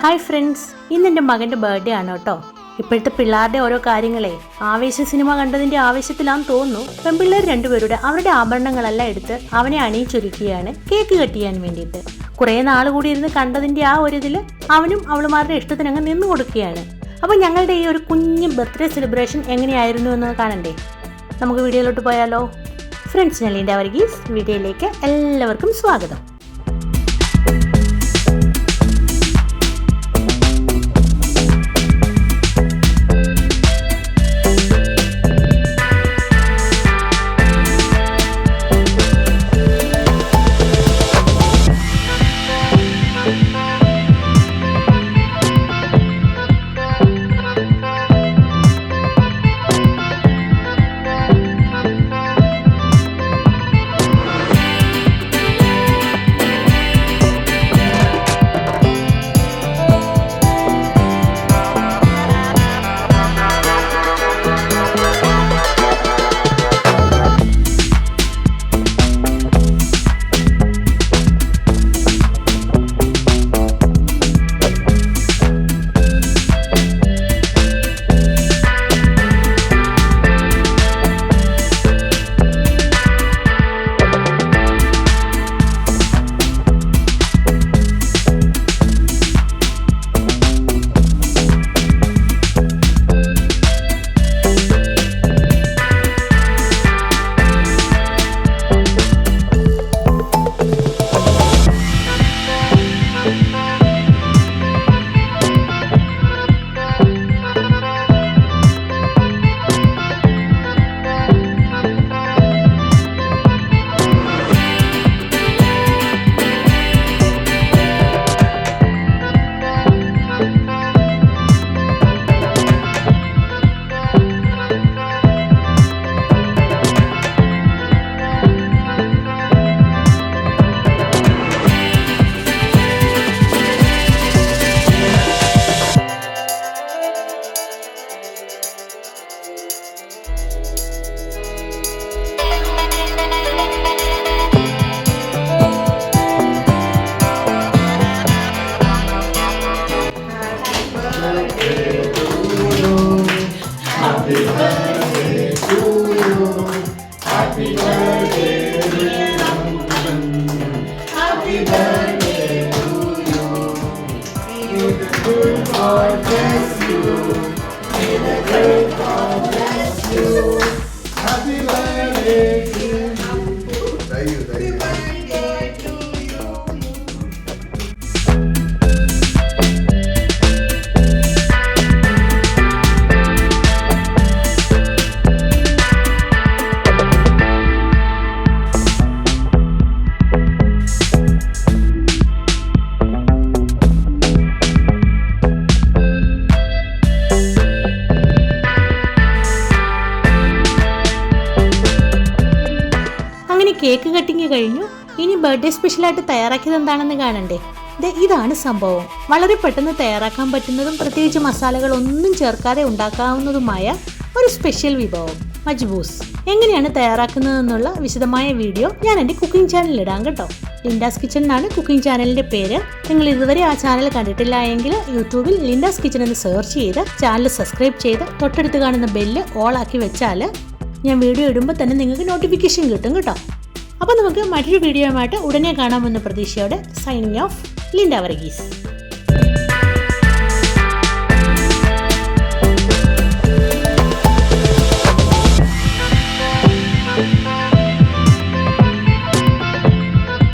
Hi friends, ഇന്ന് എൻ്റെ മകൻ്റെ ബർത്ത്ഡേ ആണ് കേട്ടോ. ഇപ്പോഴത്തെ പിള്ളേരുടെ ഓരോ കാര്യങ്ങളെ ആവേശ സിനിമ കണ്ടതിൻ്റെ ആവേശത്തിലാന്ന് തോന്നുന്നു. പെൺപിള്ളേർ രണ്ടുപേരുടെ അവരുടെ ആഭരണങ്ങളെല്ലാം എടുത്ത് അവനെ അണിയിച്ചൊരുക്കുകയാണ് കേക്ക് കട്ട് ചെയ്യാൻ വേണ്ടിയിട്ട്. കുറേ നാൾ കൂടി ഇരുന്ന് കണ്ടതിൻ്റെ ആ ഒരു ഇതിൽ അവനും അവളുമാരുടെ ഇഷ്ടത്തിനങ്ങ് നിന്നു കൊടുക്കുകയാണ്. അപ്പോൾ ഞങ്ങളുടെ ഈ ഒരു കുഞ്ഞ് ബർത്ത്ഡേ സെലിബ്രേഷൻ എങ്ങനെയായിരുന്നു എന്ന് കാണണ്ടേ? നമുക്ക് വീഡിയോയിലോട്ട് പോയാലോ? ഫ്രണ്ട്സ്, ഞാൻ ലിൻഡ വർഗീസ്. വീഡിയോയിലേക്ക് എല്ലാവർക്കും സ്വാഗതം. കേക്ക് കട്ടിങ് കഴിഞ്ഞു. ഇനി ബർത്ത്ഡേ സ്പെഷ്യലായിട്ട് തയ്യാറാക്കിയത് എന്താണെന്ന് കാണണ്ടേ? ഇതാണ് സംഭവം. വളരെ പെട്ടെന്ന് തയ്യാറാക്കാൻ പറ്റുന്നതും പ്രത്യേകിച്ച് മസാലകളൊന്നും ചേർക്കാതെ ഉണ്ടാക്കാവുന്നതുമായ ഒരു സ്പെഷ്യൽ വിഭവം മജ്ബൂസ്. എങ്ങനെയാണ് തയ്യാറാക്കുന്നതെന്നുള്ള വിശദമായ വീഡിയോ ഞാൻ എൻ്റെ കുക്കിംഗ് ചാനലിൽ ഇടാം കേട്ടോ. ലിൻഡാസ് കിച്ചൺ എന്നാണ് കുക്കിംഗ് ചാനലിൻ്റെ പേര്. നിങ്ങൾ ഇതുവരെ ആ ചാനൽ കണ്ടിട്ടില്ല എങ്കിൽ യൂട്യൂബിൽ ലിൻഡാസ് കിച്ചൺ എന്ന് സെർച്ച് ചെയ്ത് ചാനൽ സബ്സ്ക്രൈബ് ചെയ്ത് തൊട്ടടുത്ത് കാണുന്ന ബെല്ല് ഓൾ ആക്കി വെച്ചാൽ ഞാൻ വീഡിയോ ഇടുമ്പോൾ തന്നെ നിങ്ങൾക്ക് നോട്ടിഫിക്കേഷൻ കിട്ടും കേട്ടോ. അപ്പോൾ നമുക്ക് മറ്റൊരു വീഡിയോയുമായിട്ട് ഉടനെ കാണാമെന്ന പ്രതീക്ഷയോടെ സൈനിങ് ഓഫ്, ലിൻഡ വർഗീസ്.